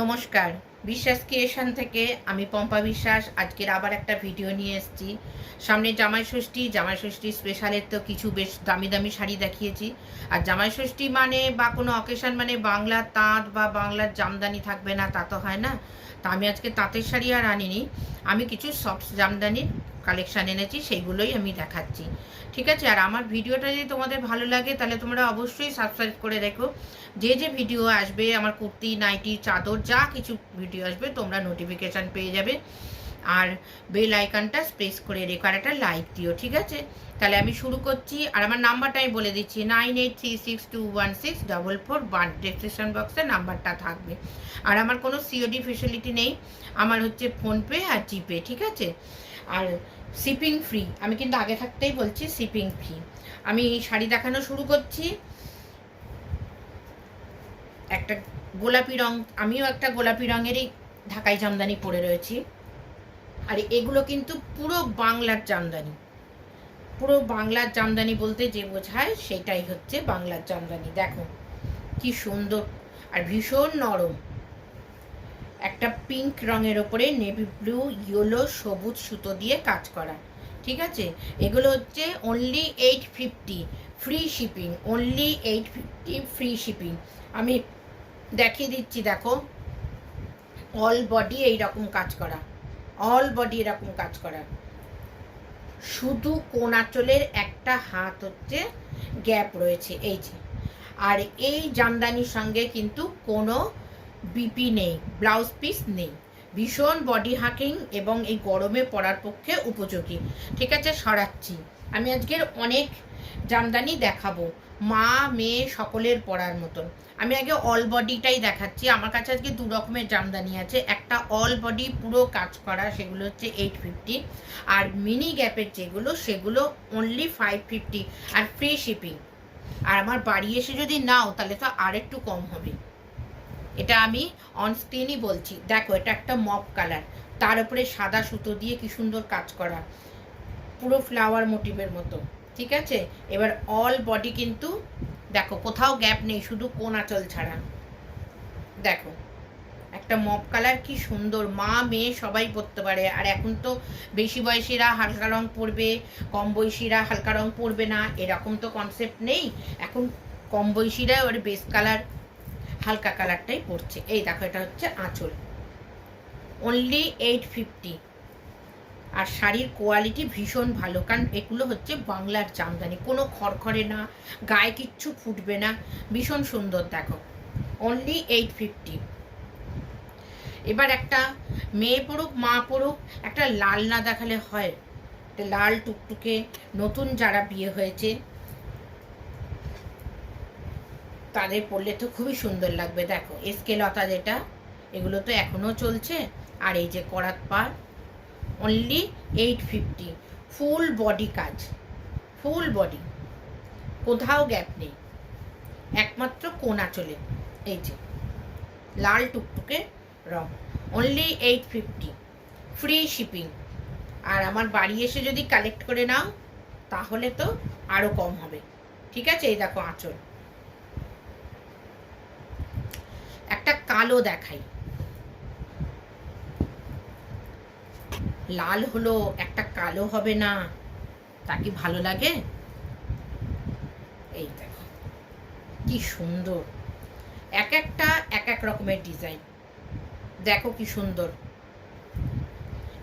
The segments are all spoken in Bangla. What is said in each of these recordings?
নমস্কার, বিশ্বাস ক্রিয়েশন থেকে আমি পম্পা বিশ্বাস আজকের আবার একটা ভিডিও নিয়ে এসেছি। সামনে জামাই ষষ্ঠী স্পেশালের তো কিছু বেশ দামি দামি শাড়ি দেখিয়েছি। আর জামাই ষষ্ঠী মানে বা কোনো অকেশন মানে বাংলার তাঁত বা বাংলার জামদানি থাকবে না তা তো হয় না। তা আমি আজকে তাঁতের শাড়ি আর আনিনি, আমি কিছু সফট জামদানির কালেকশান এনেছি, সেইগুলোই আমি দেখাচ্ছি। ঠিক আছে, আর আমার ভিডিওটা যদি তোমাদের ভালো লাগে তাহলে তোমরা অবশ্যই সাবস্ক্রাইব করে রেখো। যে ভিডিও আসবে, আমার কুর্তি, নাইটি, চাদর, যা কিছু ভিডিও আসবে তোমরা নোটিফিকেশান পেয়ে যাবে। আর বেল আইকনটা প্রেস করে রেখো, আর একটা লাইক দিও। ঠিক আছে, তাহলে আমি শুরু করছি। আর আমার নাম্বারটা আমি বলে দিচ্ছি, 9836216441। ডেসক্রিপশন বক্সে নাম্বারটা থাকবে। আর আমার কোনো সিওডি ফেসিলিটি নেই, আমার হচ্ছে ফোনপে আর জিপে। ঠিক আছে, আর শিপিং ফ্রি। আমি কিন্তু আগে থাকতেই বলছি শিপিং ফ্রি। আমি শাড়ি দেখানো শুরু করছি। একটা গোলাপি রং, আমিও একটা গোলাপি রঙেরই ঢাকাই জামদানি পরে রয়েছি। আর এগুলো কিন্তু পুরো বাংলার জামদানি। পুরো বাংলার জামদানি বলতে যে বোঝায় সেটাই হচ্ছে বাংলার জামদানি। দেখো কি সুন্দর আর ভীষণ নরম। একটা পিঙ্ক রঙের ওপরে নেভি ব্লু, ইয়েলো, সবুজ সুতো দিয়ে কাজ করা। ঠিক আছে, এগুলো হচ্ছে only 850 free shipping. Only 850 free shipping. আমি দেখিয়ে দিচ্ছি, দেখো অল বডি এইরকম কাজ করা, অল বডি এরকম কাজ করা। শুধু কোণ আঁচলের একটা হাত হচ্ছে গ্যাপ রয়েছে, এই যে। আর এই জামদানির সঙ্গে কিন্তু কোনো বিপি নেই, ব্লাউজ পিস নেই। ভীষণ বডি হাকিং এবং এই গরমে পরার পক্ষে উপযোগী। ঠিক আছে, সরাচ্ছি। আমি আজকের অনেক জামদানি দেখাবো, মা মেয়ে সকলের পরার মতন। আমি আগে অল বডিটাই দেখাচ্ছি। আমার কাছে আজকে দু রকমের জামদানি আছে। একটা অল বডি পুরো কাজ করা, সেগুলো হচ্ছে 850। আর মিনি গ্যাপের যেগুলো সেগুলো অনলি 550 আর ফ্রি শিপিং। আর আমার বাড়ি এসে যদি নাও তাহলে তো আর একটু কম হবে। এটা আমি অনস্ক্রিনই বলছি। দেখো, এটা একটা মপ কালার, তার উপরে সাদা সুতো দিয়ে কি সুন্দর কাজ করা, পুরো ফ্লাওয়ার মোটিভের মতো। ঠিক আছে, এবার অল বডি কিন্তু দেখো কোথাও গ্যাপ নেই, শুধু কোণ আঁচল ছাড়া। দেখো একটা মপ কালার, কি সুন্দর, মা মেয়ে সবাই পরতে পারে। আর এখন তো বেশি বয়সীরা হালকা রং পরবে, কম বয়সীরা হালকা রং পরবে না, এরকম তো কনসেপ্ট নেই। এখন কম বয়সীরা ওর বেস কালার, হালকা কালারটাই পড়ছে। এই দেখো, এটা হচ্ছে আঁচল, অনলি 850। আর শাড়ির কোয়ালিটি ভীষণ ভালো, কারণ এগুলো হচ্ছে বাংলার জামদানি, কোনো খড়খড়ে না, গায়ে কিচ্ছু ফুটবে না, ভীষণ সুন্দর। দেখো অনলি 850। এবার একটা মেয়ে পড়ুক মা পড়ুক, একটা লাল না দেখালে হয়। একটা লাল টুকটুকে, নতুন যারা বিয়ে হয়েছে তাদের পরলে তো খুবই সুন্দর লাগবে। দেখো এসকে লতা, যেটা এগুলো তো এখনো চলছে। আর এই যে করাত পার, অনলি 850। ফুল বডি কাজ, ফুল বডি, কোথাও গ্যাপ নেই, একমাত্র কোণ আঁচলে। এই যে লাল টুকটুকে রং, অনলি 850 ফ্রি শিপিং। আর আমার বাড়ি এসে যদি কালেক্ট করে নাও তাহলে তো আরও কম হবে। ঠিক আছে, এই দেখো আঁচল। একটা কালো দেখাই, লাল হলো একটা কালো হবে না, তা কি ভালো লাগে? এই দেখো কি সুন্দর, এক একটা এক এক রকমের ডিজাইন। দেখো কি সুন্দর,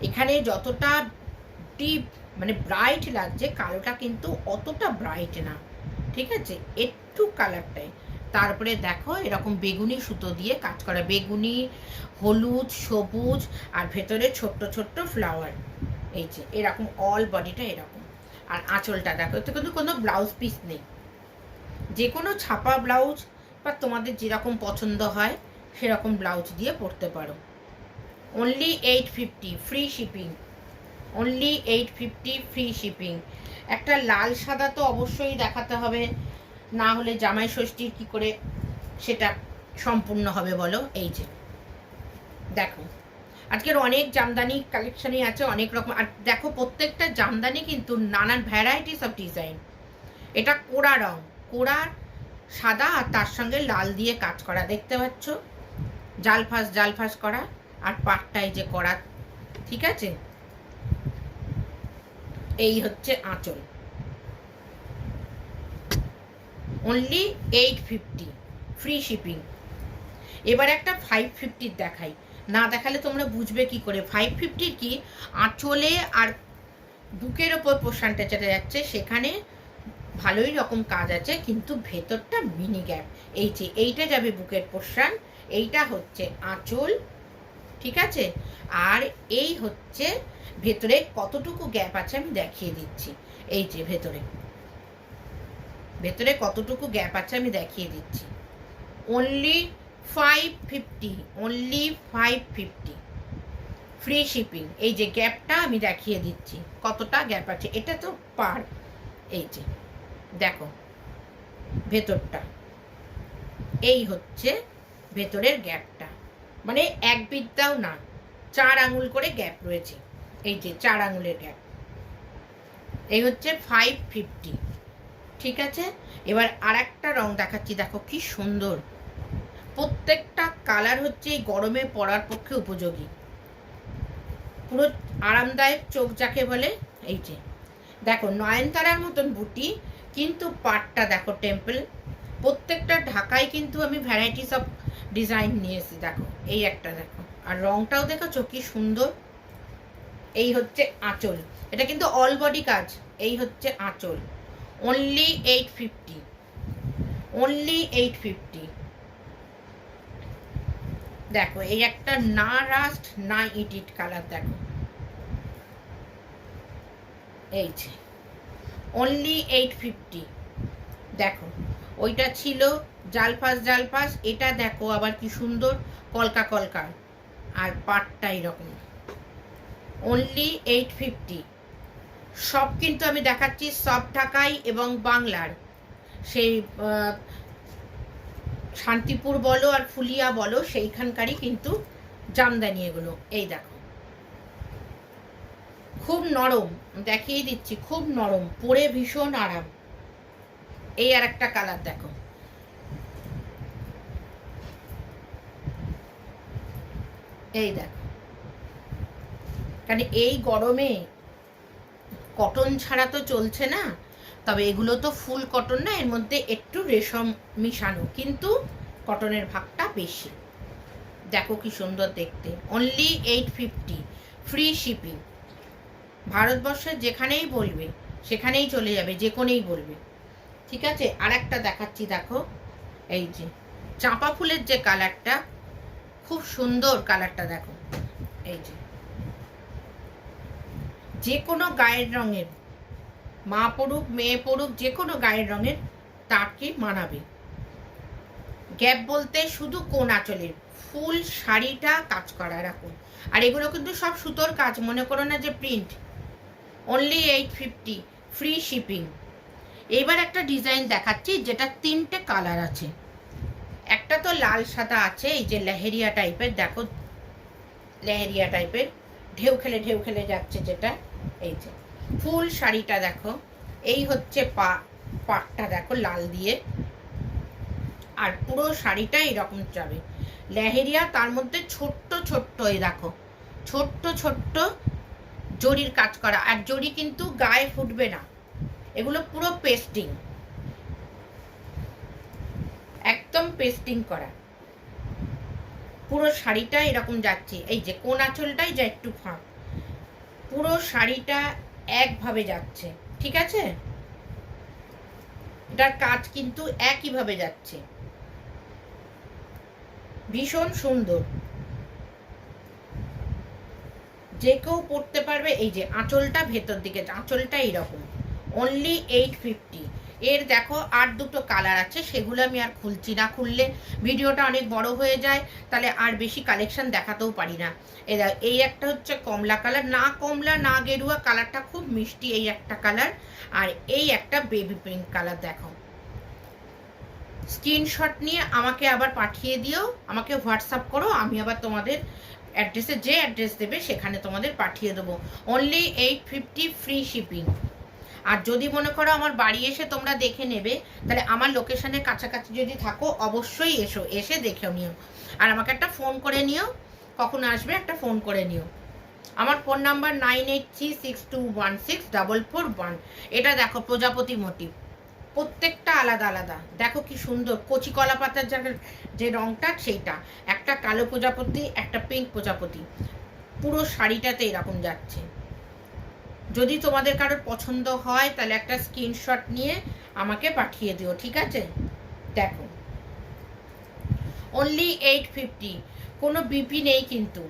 এখানে যতটা ডিপ মানে ব্রাইট লাগছে, কালোটা কিন্তু অতটা ব্রাইট না। ঠিক আছে, একটু কালারটাই। তারপরে দেখো এরকম বেগুনি সুতো দিয়ে কাজ করা, বেগুনি, হলুদ, সবুজ, আর ভেতরে ছোট্ট ছোট্ট ফ্লাওয়ার। এই যে এরকম অল বডিটা এরকম। আর আঁচলটা দেখো, এতে কিন্তু কোনো ব্লাউজ পিস নেই, যে কোনো ছাপা ব্লাউজ বা তোমাদের যেরকম পছন্দ হয় সেরকম ব্লাউজ দিয়ে পরতে পারো। Only 850 free shipping, only 850 free shipping. একটা লাল সাদা তো অবশ্যই দেখাতে হবে, না হলে জামাই ষষ্ঠীর কি করে সেটা সম্পূর্ণ হবে বলো। এই যে দেখো আজকের অনেক জামদানি কালেকশনই আছে, অনেক রকম। আর দেখো প্রত্যেকটা জামদানি কিন্তু নানান ভ্যারাইটিস অফ ডিজাইন। এটা কোড়া রং, কোড়া সাদা আর তার সঙ্গে লাল দিয়ে কাজ করা, দেখতে পাচ্ছ। জাল ফাঁস করা, আর পাটটাই যে করা, ঠিক আছে। এই হচ্ছে আঁচল, অনলি 850, ফ্রি শিপিং। এবার একটা 550 দেখাই, না দেখালে তোমরা বুঝবে কি করে 550 কি। আঁচলে আর বুকের ওপর পোর্শনটা যেটা যাচ্ছে সেখানে ভালোই রকম কাজ আছে, কিন্তু ভেতরটা মিনি গ্যাপ। এই যে এইটা যাবে বুকের পোর্শন, এইটা হচ্ছে আঁচল, ঠিক আছে। আর এই হচ্ছে ভেতরে কতটুকু গ্যাপ আছে আমি দেখিয়ে দিচ্ছি। এই যে ভেতরে কতটুকু গ্যাপ আছে আমি দেখিয়ে দিচ্ছি। Only 550, only 550, free shipping. এই যে গ্যাপটা আমি দেখিয়ে দিচ্ছি কতটা গ্যাপ আছে, এটা তো পার। এই যে দেখো ভেতরটা, এই হচ্ছে ভেতরের গ্যাপটা, মানে এক বিদ্যাও না, 4 আঙুল করে গ্যাপ রয়েছে। এই যে 4 আঙুলের গ্যাপ, এই হচ্ছে 550, ঠিক আছে। এবার আর একটা রং দেখাচ্ছি, দেখো কি সুন্দর, প্রত্যেকটা কালার হচ্ছে এই গরমে পরার পক্ষে উপযোগী, পুরো আরামদায়ক, চোখ যাকে বলে। এই যে দেখো নয়নতারার মতন বুটি, কিন্তু পাটটা দেখো টেম্পল। প্রত্যেকটা ঢাকায় কিন্তু আমি ভ্যারাইটিস অফ ডিজাইন নিয়েছি, দেখো এই একটা দেখো, আর রংটাও দেখো কি সুন্দর। এই হচ্ছে আঁচল, এটা কিন্তু অল বডি কাজ। এই হচ্ছে আঁচল, অনলি 850, অনলি 850। দেখো এই একটা না রাস্ট না ইটিট কালার, দেখো এই যে অনলি 850। দেখো ওইটা ছিল জালপাস, এটা দেখো আবার কি সুন্দর কলকা কলকা, আর পাটটা এরকম, অনলি 850। সব কিন্তু আমি দেখাচ্ছি সব ঢাকাই এবং বাংলার, সেই শান্তিপুর বলো আর ফুলিয়া বলো সেইখানকারই কিন্তু জামদানি এগুলো। এই দেখো খুব নরম, দেখিয়ে দিচ্ছি, খুব নরম, পরে ভীষণ আরাম। এই আর একটা কালার দেখো, এই দেখো, কারণ এই গরমে কটন ছাড়া তো চলছে না, তবে এগুলো তো ফুল কটন না, এর মধ্যে একটু রেশম মিশানো, কিন্তু কটনের ভাগটা বেশি। দেখো কি সুন্দর দেখতে, অনলি 850, ফ্রি শিপিং। ভারতবর্ষের যেখানেই বলবে সেখানেই চলে যাবে, যে কোনেই বলবে, ঠিক আছে। আর একটা দেখাচ্ছি, দেখো এই যে চাঁপা ফুলের যে কালারটা, খুব সুন্দর কালারটা, দেখো এই যে কোনো গায়ের রঙের, মা পড়ুক মেয়ে পড়ুক, যে কোনো গায়ের রঙের তাকে মানাবে। গ্যাপ বলতে শুধু কোন আঁচলের, ফুল শাড়িটা কাজ করা এরকম, আর এগুলো কিন্তু সব সুতোর কাজ, মনে করো না যে প্রিন্ট। Only 850, free shipping. এবার একটা ডিজাইন দেখাচ্ছি যেটা 3টে কালার আছে, একটা তো লাল সাদা আছে, এই যে লেহেরিয়া টাইপের, দেখো লেহেরিয়া টাইপের, ঢেউ খেলে যাচ্ছে যেটা। এই যে ফুল শাড়িটা দেখো, এই হচ্ছে পাটটা দেখো লাল দিয়ে, আর পুরো শাড়িটা এরকম যাবে লেহেরিয়া, তার মধ্যে ছোট্ট ছোট্ট এই দেখো ছোট্ট জরির কাজ করা, আর জরি কিন্তু গায়ে ফুটবে না, এগুলো পুরো পেস্টিং, একদম পেস্টিং করা, পুরো শাড়িটা এরকম যাচ্ছে। এই যে কোন আঁচলটাই যা একটু ফাঁক, পুরো শাড়িটা একভাবে যাচ্ছে, ঠিক আছে। এটার কাজ কিন্তু একইভাবে যাচ্ছে, ভীষণ সুন্দর, যে কেউ পরতে পারবে। এই যে আঁচলটা ভেতর দিকে, আঁচলটা এইরকম, অনলি 850। এর দেখো আর দুটো কালার আছে, সেগুলো আমি আর খুলছি না, খুললে ভিডিওটা অনেক বড় হয়ে যায়, তাহলে আর বেশি কালেকশন দেখাতেও পারি না। এই একটা হচ্ছে কমলা কালার, না কমলা না গেরুয়া, কালারটা খুব মিষ্টি, এই একটা কালার, আর এই একটা বেবি পিঙ্ক কালার। দেখো স্ক্রিনশট নিয়ে আমাকে আবার পাঠিয়ে দিও, আমাকে হোয়াটসঅ্যাপ করো, আমি আবার তোমাদের অ্যাড্রেসে যে অ্যাড্রেস দেবে সেখানে তোমাদের পাঠিয়ে দেবো। Only 850, free shipping. আর যদি মনে করো আমার বাড়ি এসে তোমরা দেখে নেবে, তাহলে আমার লোকেশনের কাছাকাছি যদি থাকো অবশ্যই এসো, এসে দেখেও নিও। আর আমাকে একটা ফোন করে নিও, কখন আসবে একটা ফোন করে নিও। আমার ফোন নাম্বার 9836216441। এটা দেখো প্রজাপতি মোটিভ, প্রত্যেকটা আলাদা আলাদা। দেখো কি সুন্দর কচি কলা পাতার যে রংটা সেইটা, একটা কালো প্রজাপতি, একটা পিঙ্ক প্রজাপতি, পুরো শাড়িটাতে এরকম যাচ্ছে। যদি তোমাদের কারোর পছন্দ হয় তাহলে একটা স্ক্রিনশট নিয়ে আমাকে পাঠিয়ে দিও, ঠিক আছে? দেখো অনলি 850, কোনো বিপি নেই কিন্তু।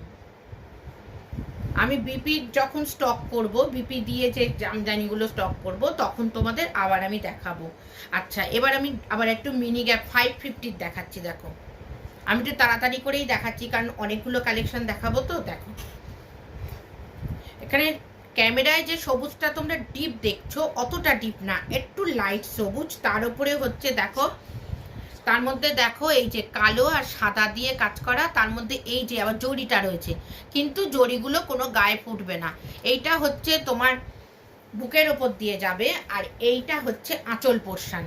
আমি বিপি যখন স্টক করব, বিপি দিয়ে যে জামদানিগুলো স্টক করব, তখন তোমাদের আবার আমি দেখাবো। আচ্ছা, এবার আমি আবার একটু মিনি গ্যাপ 550 দেখাচ্ছি। দেখো আমি একটু তাড়াতাড়ি করেই দেখাচ্ছি, কারণ অনেকগুলো কালেকশন দেখাবো তো। দেখো এখানে ক্যামেরায় যে সবুজটা তোমরা ডিপ দেখছো, অতটা ডিপ না, একটু লাইট সবুজ। তার উপরে হচ্ছে দেখো, তার মধ্যে দেখো এই যে কালো আর সাদা দিয়ে কাজ করা, তার মধ্যে এই যে আবার জড়িটা রয়েছে, কিন্তু জড়িগুলো কোনো গায়ে ফুটবে না। এইটা হচ্ছে তোমার বুকের ওপর দিয়ে যাবে, আর এইটা হচ্ছে আঁচল পোর্শন,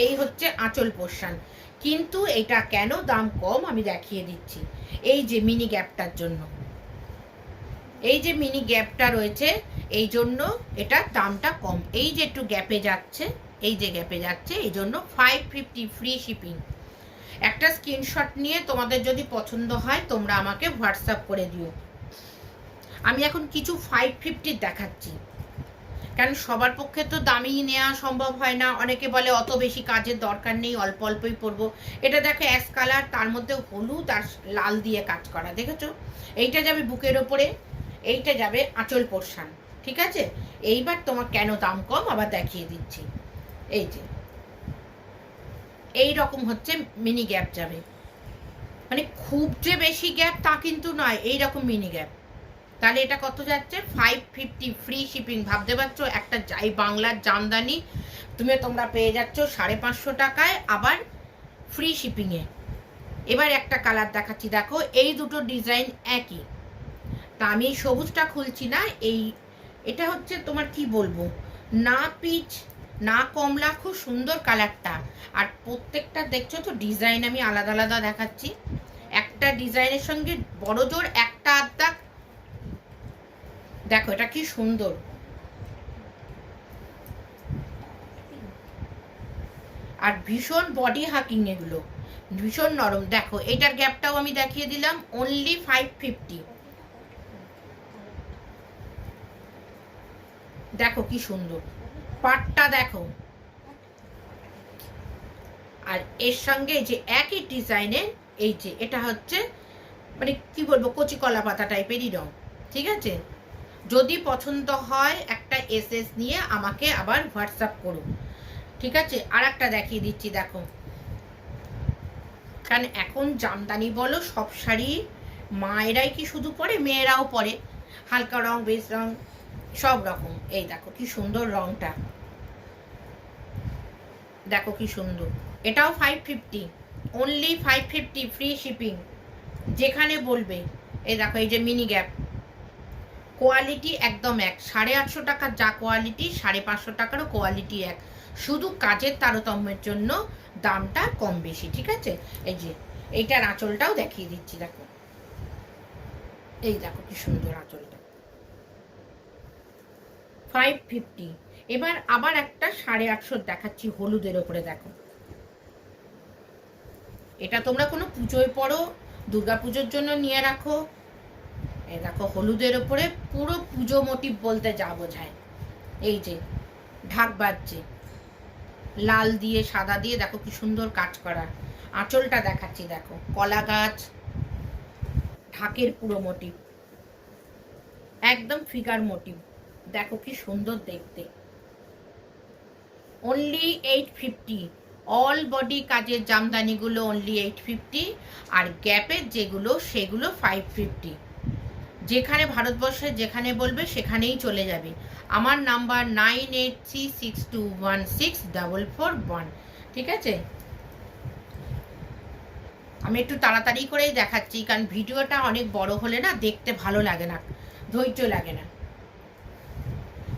এই হচ্ছে আঁচল পোর্শন। কিন্তু এটা কেন দাম কম আমি দেখিয়ে দিচ্ছি। এই যে মিনি গ্যাপটার জন্য, এই যে মিনি গ্যাপটা রয়েছে, এই জন্য এটার দামটা কম। এই যে একটু গ্যাপে যাচ্ছে, এই যে গ্যাপে যাচ্ছে, এই জন্য 550 ফ্রি শিপিং। একটা স্ক্রিনশট নিয়ে তোমাদের যদি পছন্দ হয় তোমরা আমাকে হোয়াটসঅ্যাপ করে দিও। আমি এখন কিছু 550 দেখাচ্ছি, কারণ সবার পক্ষে তো দামি নেওয়া সম্ভব হয় না। অনেকে বলে অত বেশি কাজের দরকার নেই, অল্প অল্পই পরবো। এটা দেখো অ্যাশ কালার, তার মধ্যে হলুদ আর লাল দিয়ে কাজ করা, দেখেছো? এইটা যাবে বুকের ওপরে, এইটা যাবে আঁচল পোর্শন, ঠিক আছে? এইবার তোমার কেন দাম কম আবার দেখিয়ে দিচ্ছি। এই যে এই রকম হচ্ছে মিনি গ্যাপ যাবে, মানে খুব যে বেশি গ্যাপ তা কিন্তু নয়, এই রকম মিনি গ্যাপ। তাহলে এটা কত যাচ্ছে? 550 ফ্রি শিপিং। ভাবতে পারছো একটা যাই বাংলার জামদানি তোমরা পেয়ে যাচ্ছ 550 টাকায়, আবার ফ্রি শিপিংয়ে। এবার একটা কালার দেখাচ্ছি, দেখো এই দুটো ডিজাইন একই। তা আমি এই সবুজটা খুলছি না, এটা হচ্ছে তোমার কি বলবো, না পিচ না কমলা, খুব সুন্দর কালারটা। আর প্রত্যেকটা দেখছো তো ডিজাইন আমি আলাদা আলাদা দেখাচ্ছি। একটা ডিজাইনের সঙ্গে বড় জোর একটা আধা, দেখো এটা কি সুন্দর। আর ভীষণ বডি হাকিং, এগুলো ভীষণ নরম। দেখো এটার গ্যাপটাও আমি দেখিয়ে দিলাম, অনলি 550। দেখো কি সুন্দর পাটটা, দেখো। আর এর সঙ্গে যে একই ডিজাইনের এই যে এটা হচ্ছে মানে কি বলবো, কচি কলা পাতা টাইপেরই রং, ঠিক আছে? যদি পছন্দ হয় একটা এসএস নিয়ে আমাকে আবার হোয়াটসঅ্যাপ করুন, ঠিক আছে? আর একটা দেখিয়ে দিচ্ছি, দেখো। কারণ এখন জামদানি বলো সব শাড়ি মায়েরাই কি শুধু পরে, মেয়েরাও পরে, হালকা রং বেশ রং সব রকম। এই দেখো কি সুন্দর রংটা, দেখো কি সুন্দর। এটাও 550, অনলি 550 ফ্রি শিপিং, যেখানে বলবে। এই দেখো এই যে মিনি গ্যাপ, কোয়ালিটি একদম এক। 850 টাকার যা কোয়ালিটি, 550 টাকারও কোয়ালিটি এক, শুধু কাজের তারতম্যের জন্য দামটা কম বেশি, ঠিক আছে? এই যে এইটার আঁচলটাও দেখিয়ে দিচ্ছি, দেখো এই দেখো কি সুন্দর আঁচলটা, 550। এবার আবার একটা 850 দেখাচ্ছি হলুদের ওপরে, দেখো। এটা তোমরা কোনো পুজোয় পরো, দুর্গাপুজোর জন্য নিয়ে রাখো। এই দেখো হলুদের ওপরে পুরো পুজো মোটিভ বলতে যা বোঝায়। এই যে ঢাক বাজছে লাল দিয়ে সাদা দিয়ে, দেখো কি সুন্দর কাজ করা। আঁচলটা দেখাচ্ছি, দেখো কলা গাছ, ঢাকের পুরো মোটিভ, একদম ফিগার মোটিভ, দেখো কি সুন্দর দেখতে। অনলি 850, অল বডি কাজের জামদানিগুলো অনলি 850, আর গ্যাপের যেগুলো সেগুলো 550। যেখানে ভারতবর্ষে যেখানে বলবে সেখানেই চলে যাবে। আমার নাম্বার 9836216441, ঠিক আছে? আমি একটু তাড়াতাড়ি করেই দেখাচ্ছি, কারণ ভিডিওটা অনেক বড় হলে না দেখতে ভালো লাগে না, ধৈর্য লাগে না।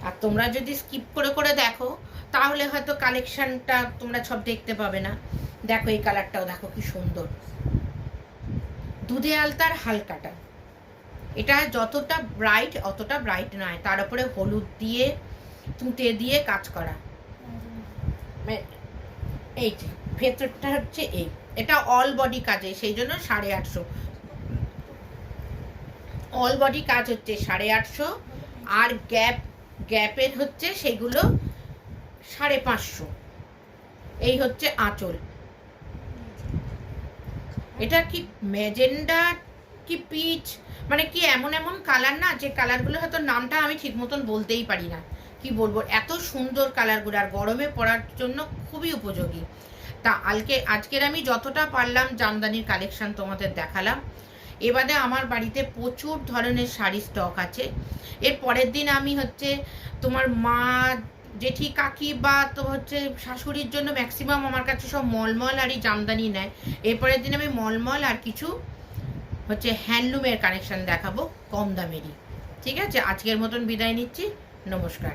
আর তোমরা যদি স্কিপ করে করে দেখো তাহলে হয়তো কালেকশনটা তোমরা সব দেখতে পাবে না। দেখো এই কালারটাও দেখো কি সুন্দর, দুধে আলতার হালকাটা। এটা যতটা ব্রাইট অতটা ব্রাইট নয়, তার উপরে হলুদ দিয়ে তুঁতে দিয়ে কাজ করা। এই যে ভেতরটা হচ্ছে এই, এটা অল বডি কাজে, সেই জন্য 850। অল বডি কাজ হচ্ছে 850, আর গ্যাপের হচ্ছে সেগুলো 550। এই হচ্ছে আঁচল। এটা কি ম্যাজেন্ডা কি পিচ, মানে কি এমন এমন কালার না, যে কালারগুলো হয়তো নামটা আমি ঠিক মতন বলতেই পারি না, কি বলবো, এত সুন্দর কালারগুলো, আর গরমে পরার জন্য খুবই উপযোগী। তা আজকের আমি যতটা পারলাম জামদানির কালেকশন তোমাদের দেখালাম। এবারে আমার বাড়িতে প্রচুর ধরনের শাড়ি স্টক আছে। এর পরের দিন আমি হচ্ছে তোমার মা, জেঠি, কাকি বা তো হচ্ছে শাশুড়ির জন্য ম্যাক্সিমাম আমার কাছে সব মলমল আর জামদানি নেয়। এরপরের দিন আমি মলমল আর কিছু হচ্ছে হ্যান্ডলুমের কানেকশন দেখাবো কম দামেরই। ঠিক আছে, আজকের মতন বিদায় নিচ্ছি, নমস্কার।